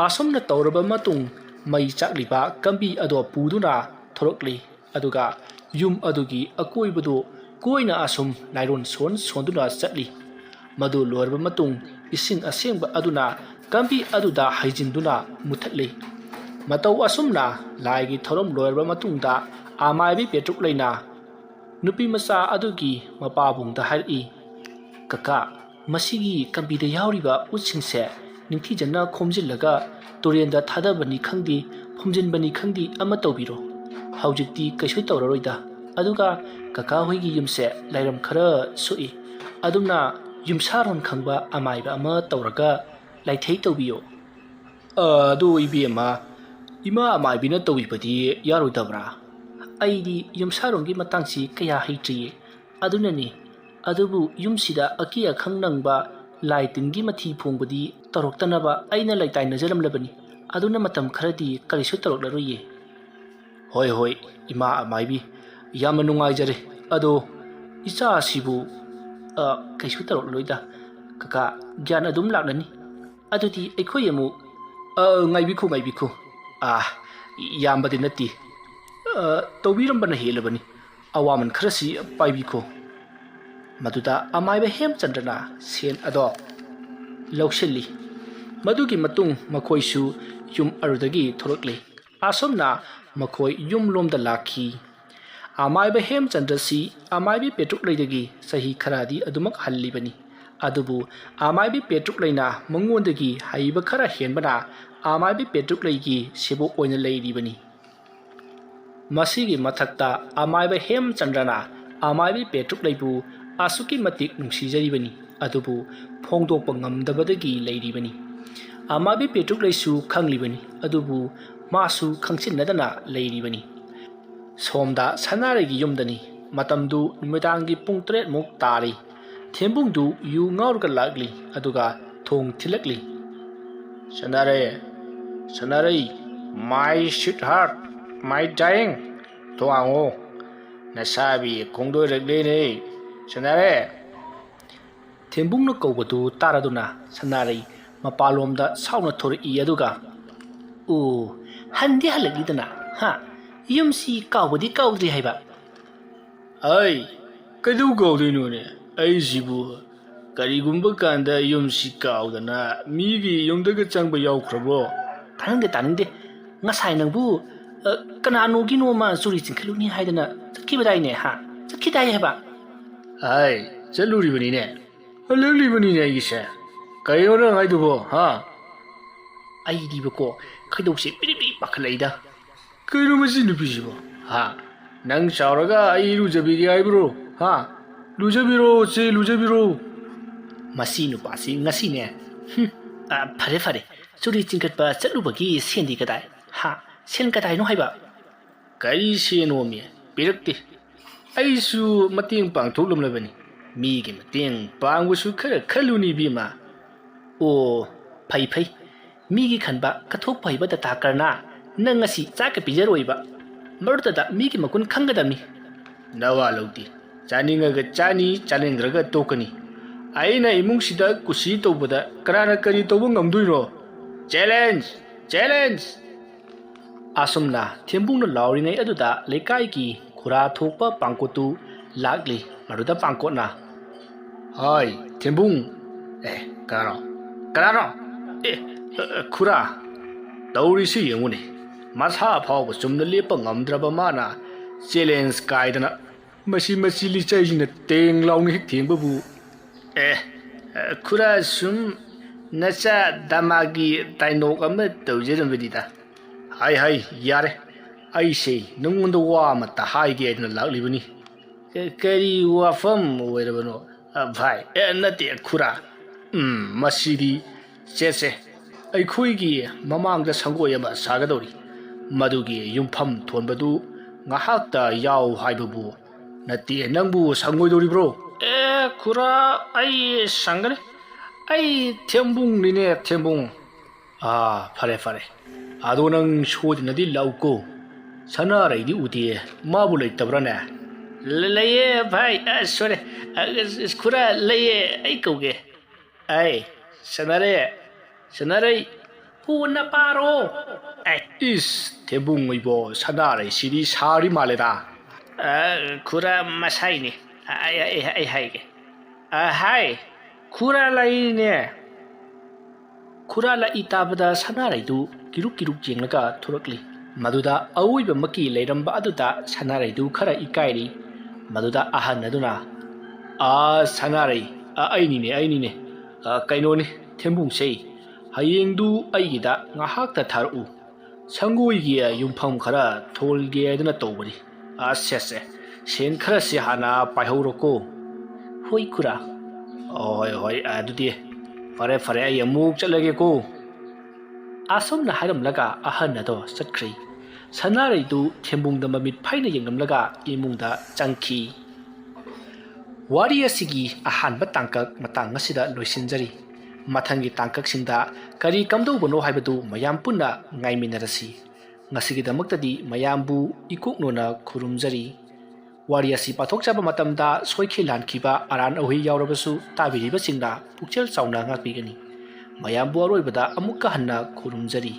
ꯑꯁꯨꯝꯅ ꯇꯧꯔꯕ ꯃꯇꯨꯡ ꯃꯩ ꯆꯥꯛꯂꯤꯕ ꯀꯝꯕꯤ ꯑꯗꯣ ꯄꯨꯗꯨꯅ ꯊꯣꯔꯛꯂꯤ ꯑꯗꯨꯒ ꯌꯨꯝ ꯑꯗꯨꯒꯤ ꯑꯀꯣꯏꯕꯗꯨ ꯀꯣꯏꯅ ꯑꯁꯨꯝ ꯂꯥꯏꯔꯣꯟ ꯁꯣꯟꯗꯨꯅ ꯆꯠꯂꯤ ꯃꯗꯨ ꯂꯣꯏꯔꯕ ꯃꯇꯨꯡ ꯏꯁꯤꯡ ꯑꯁꯦꯡꯕ ꯑꯗꯨꯅ ꯀꯝꯕꯤ ꯑꯗꯨꯗ ꯍꯩꯖꯤꯟꯗꯨꯅ ꯃꯨꯊꯠꯂꯤ ꯃꯇꯧ ꯑꯁꯨꯝꯅ ꯂꯥꯏꯒꯤ ꯊꯧꯔꯝ ꯂꯣꯏꯔꯕ ꯃꯇꯨꯡꯗ ꯑꯃꯥꯏꯕꯤ ꯄꯦꯇ꯭ꯔꯨꯛꯂꯩꯅ ꯅꯨꯄꯤ ꯃꯆꯥ ꯑꯗꯨꯒꯤ ꯃꯄꯥꯕꯨꯡꯗ ꯍꯥꯏꯔꯛꯏ ꯀꯀꯥ ꯃꯁꯤꯒꯤ ꯀꯝꯕꯤꯗ ꯌꯥꯎꯔꯤꯕ ꯎꯠꯁꯤꯡꯁꯦ ꯅꯤꯡꯊꯤꯖꯅ ꯈꯣꯝꯖꯤꯜꯂꯒ ꯇꯨꯔꯦꯟꯗ ꯊꯥꯗꯕꯅꯤ ꯈꯪꯗꯦ ꯐꯨꯝꯖꯤꯟꯕꯅꯤ ꯈꯪꯗꯦ ꯑꯃ ꯇꯧꯕꯤꯔꯣ ꯍꯧꯖꯤꯛꯇꯤ ꯀꯩꯁꯨ ꯇꯧꯔꯔꯣꯏꯗ ꯑꯗꯨꯒ ꯀꯀꯥ ꯍꯣꯏꯒꯤ ꯌꯨꯝꯁꯦ ꯂꯩꯔꯝ ꯈꯔ ꯁꯣꯛꯏ ꯑꯗꯨꯝꯅ ꯌꯨꯝꯁꯥꯔꯣꯟ ꯈꯪꯕ ꯑꯃꯥꯏꯕ ꯑꯃ ꯇꯧꯔꯒ ꯂꯩꯊꯩ ꯇꯧꯕꯤꯌꯣ ꯑꯗꯨ ꯏꯕꯦꯝꯃ ꯏꯃꯥ ꯑꯃꯥꯏꯕꯤꯅ ꯇꯧꯕꯤꯕꯗꯤ ꯌꯥꯔꯣꯏꯗꯕ꯭ꯔꯥ ꯑꯩꯗꯤ ꯌꯨꯝꯁꯥꯔꯣꯟꯒꯤ ꯃꯇꯥꯡꯁꯤ ꯀꯌꯥ ꯍꯩꯇ꯭ꯔꯤꯌꯦ ꯑꯗꯨꯅꯅꯤ ꯑꯗꯨꯕꯨ ꯌꯨꯝꯁꯤꯗ ꯑꯀꯤ ꯑꯈꯪ ꯅꯪꯕ ꯂꯥꯏ ꯇꯤꯟꯒꯤ ꯃꯊꯤ ꯐꯣꯡꯕꯗꯤ ꯇꯧꯔꯛꯇꯅꯕ ꯑꯩꯅ ꯂꯩꯇꯥꯏꯅꯖꯔꯝꯂꯕꯅꯤ ꯑꯗꯨꯅ ꯃꯇꯝ ꯈꯔꯗꯤ ꯀꯔꯤꯁꯨ ꯇꯧꯔꯛꯂꯔꯣꯏꯌꯦ ꯍꯣꯏ ꯏꯃꯥ ꯑꯃꯥꯏꯕꯤ ꯌꯥꯝꯅ ꯅꯨꯡꯉꯥꯏꯖꯔꯦ ꯑꯗꯣ ꯏꯆꯥ ꯑꯁꯤꯕꯨ ꯀꯩꯁꯨ ꯇꯧꯔꯛꯂꯣꯏꯗ ꯀꯀꯥ ꯒ꯭ꯌꯥꯟ ꯑꯗꯨꯝ ꯂꯥꯛꯂꯅꯤ ꯑꯗꯨꯗꯤ ꯑꯩꯈꯣꯏ ꯑꯃꯨꯛ ꯉꯥꯏꯕꯤꯈꯣ ꯌꯥꯝꯕꯗꯤ ꯅꯠꯇꯦ ꯇꯧꯕꯤꯔꯝꯕꯅ ꯍꯦꯜꯂꯕꯅꯤ ꯑꯋꯥꯃꯟ ꯈꯔꯁꯤ ꯄꯥꯏꯕꯤꯈꯣ ꯃꯗꯨꯗ ꯑꯃꯥꯏꯕ ꯍꯦꯝꯆꯟꯗ꯭ꯔꯅ ꯁꯦꯟ ꯑꯗꯣ ꯂꯧꯁꯤꯜꯂꯤ ꯃꯗꯨꯒꯤ ꯃꯇꯨꯡ ꯃꯈꯣꯏꯁꯨ ꯌꯨꯝ ꯑꯗꯨꯗꯒꯤ ꯊꯣꯔꯛꯂꯤ ꯑꯁꯨꯝꯅ ꯃꯈꯣꯏ ꯌꯨꯝꯂꯣꯝꯗ ꯂꯥꯛꯈꯤ ꯑꯃꯥꯏꯕ ꯍꯦꯝꯆꯟꯗ꯭ꯔꯁꯤ ꯑꯃꯥꯏꯕꯤ ꯄꯦꯇ꯭ꯔꯨꯛꯂꯩꯗꯒꯤ ꯆꯍꯤ ꯈꯔꯗꯤ ꯑꯗꯨꯃꯛ ꯍꯜꯂꯤꯕꯅꯤ ꯑꯗꯨꯕꯨ ꯑꯃꯥꯏꯕꯤ ꯄꯦꯇ꯭ꯔꯨꯛꯂꯩꯅ ꯃꯉꯣꯟꯗꯒꯤ ꯍꯩꯕ ꯈꯔ ꯍꯦꯟꯕꯅ ꯑꯃꯥꯏꯕꯤ ꯄꯦꯇ꯭ꯔꯨꯛꯂꯩꯒꯤ ꯁꯦꯕꯣꯛ ꯑꯣꯏꯅ ꯂꯩꯔꯤꯕꯅꯤ ꯃꯁꯤꯒꯤ ꯃꯊꯛꯇ ꯑꯃꯥꯏꯕ ꯍꯦꯝꯆꯟꯗ꯭ꯔꯅ ꯑꯃꯥꯏꯕꯤ ꯄꯦꯇ꯭ꯔꯨꯛꯂꯩꯕꯨ ꯑꯁꯨꯛꯀꯤ ꯃꯇꯤꯛ ꯅꯨꯡꯁꯤꯖꯔꯤꯕꯅꯤ ꯑꯗꯨꯕꯨ ꯐꯣꯡꯗꯣꯛꯄ ꯉꯝꯗꯕꯗꯒꯤ ꯂꯩꯔꯤꯕꯅꯤ ꯑꯃꯥꯏꯕꯤ ꯄꯦꯇ꯭ꯔꯨꯛꯂꯩꯁꯨ ꯈꯪꯂꯤꯕꯅꯤ ꯑꯗꯨꯕꯨ ꯃꯥꯁꯨ ꯈꯪꯆꯤꯟꯅꯗꯅ ꯂꯩꯔꯤꯕꯅꯤ ꯁꯣꯝꯗ ꯁꯅꯥꯔꯩꯒꯤ ꯌꯨꯝꯗꯅꯤ ꯃꯇꯝꯗꯨ ꯅꯨꯃꯤꯗꯥꯡꯒꯤ ꯄꯨꯡ 7 ꯇꯥꯔꯤ ꯊꯦꯝꯕꯨꯡꯗꯨ ꯌꯨ ꯉꯥꯎꯔꯒ ꯂꯥꯛꯂꯤ ꯑꯗꯨꯒ ꯊꯣꯡ ꯊꯤꯜꯂꯛꯂꯤ ꯁꯅꯥꯔꯩ ꯃꯥꯏ ꯁ꯭ꯋꯤꯠ ꯍꯥꯔꯠ ꯃꯥꯏ ꯗꯥꯔꯤꯡ ꯊꯣꯡꯉꯣ ꯅꯁꯥꯕꯤ ꯈꯣꯡꯗꯣꯏꯔꯛꯂꯦꯅꯦ ꯁꯅꯥꯔꯩ ꯊꯦꯝꯕꯨꯡꯅ ꯀꯧꯕꯗꯨ ꯇꯥꯔꯗꯨꯅ ꯁꯅꯥꯔꯩ ꯃꯄꯥꯟꯂꯣꯝꯗ ꯁꯥꯎꯅ ꯊꯣꯔꯛꯏ ꯑꯗꯨꯒ ꯑꯣ ꯍꯟꯗꯤ ꯍꯜꯂꯛꯂꯤꯗꯅ ꯌꯨꯝꯁꯤ ꯀꯥꯎꯕꯗꯤ ꯀꯥꯎꯗ꯭ꯔꯤ ꯍꯥꯏꯕ ꯑꯩ ꯀꯩꯗꯧ ꯀꯥꯎꯗꯣꯏꯅꯣꯅꯦ ꯑꯩꯁꯤꯕꯨ ꯀꯔꯤꯒꯨꯝꯕ ꯀꯥꯟꯗ ꯌꯨꯝꯁꯤ ꯀꯥꯎꯗꯅ ꯃꯤꯒꯤ ꯌꯨꯝꯗꯒ ꯆꯪꯕ ꯌꯥꯎꯈ꯭ꯔꯕꯣ ꯇꯥꯅꯤꯡꯗꯦ ꯉꯁꯥꯏ ꯅꯪꯕꯨ ꯀꯅꯥꯅꯣꯒꯤꯅꯣꯃ ꯆꯨꯔꯤ ꯆꯤꯡꯈꯠꯂꯨꯅꯤ ꯍꯥꯏꯗꯅ ꯆꯠꯈꯤꯕꯗꯥꯏꯅꯦ ꯆꯠꯈꯤꯗꯥꯏ ꯍꯥꯏꯕ ai jaluribani ne halulibani ne gise kayo na ngai dubo ha ai di bako khaidose piri pakhalaida kayo masi nupi jibo ha nang chauraga ai lujabiri ai bro ha lujabiro che lujabiro masi nu pasi ngasi ne fare suri chingkat pa chalubagi sendi kadai ha sen kadai no haiba kari seno mi pirakti ai su mating pang thoklum labani mi gi mating pang su khara khaluni bi ma o phai mi gi khanba kathok phaiba ta takarna nang asi chaka pijaroiba marta da mi gi makun khangadamni nawa lawti chaninga ga chani chalendraga tokani aina imung sida kusi tobada karana kari tobu ngamduiro challenge asumna thembungna lauringai aduda lekai ki khura thokpa pangkotu lagli maruda pangkotna hai thembung kararo khura dauri si yengune masa phawba chumna lepa ngamdraba mana challenge kaidana masi li chaijina teng laung hek thengba bu khura sum nacha damagi tainok ama tawjerambedida hai yare ai sei nungonda wa mata hai ge na laglibani kari wa fam oirabano bhai nate khura masidi chese ai khoigi mamangda sangoi ama sagadori madugi yumpham thonbadu ngahakta yaw haibabu nate nangbu sangoidori bro khura ai sangane ai thembung nine thembung fare ado nang shodinadi lauko sana raidi uti mabu leitabrane laye bhai sore khura laye ai kauge ai sanare puna paro ai is thembung ibo sanare sidi sari maleda khura masai ni ai haige hai khura lai ne khura la itabada sanaraidu kiruk jenglaga thurakli maduda awiba maki leiramba aduda sanaraidu khara ikairi maduda ahan aduna sanarai aini ne kaino ni thembung sei hayengdu aigida ngahakta tharu sangoi gi yumpham khara tholge aduna tobari sese sen khara se hana paihoroko hoi khura hoi adudi fare ai amuk chalage ko asomna haramlaga ahanado satkri sanaraidu thembungda mamit phaina yengamlaga imungda changki wari asigi ahanba tangkak matang asida loisinjari mathangi tangkak singda kari kamdobano haibadu mayam punna ngaiminarasi ngasigidamuktadi mayambu ikoknona khurumjari wari asi pathok chaba matamda soikhi lankiba aran ohi yaurabasu tabiriba singda pukchel chauna ngapigani mayambu aroibada amukka hanna khurumjari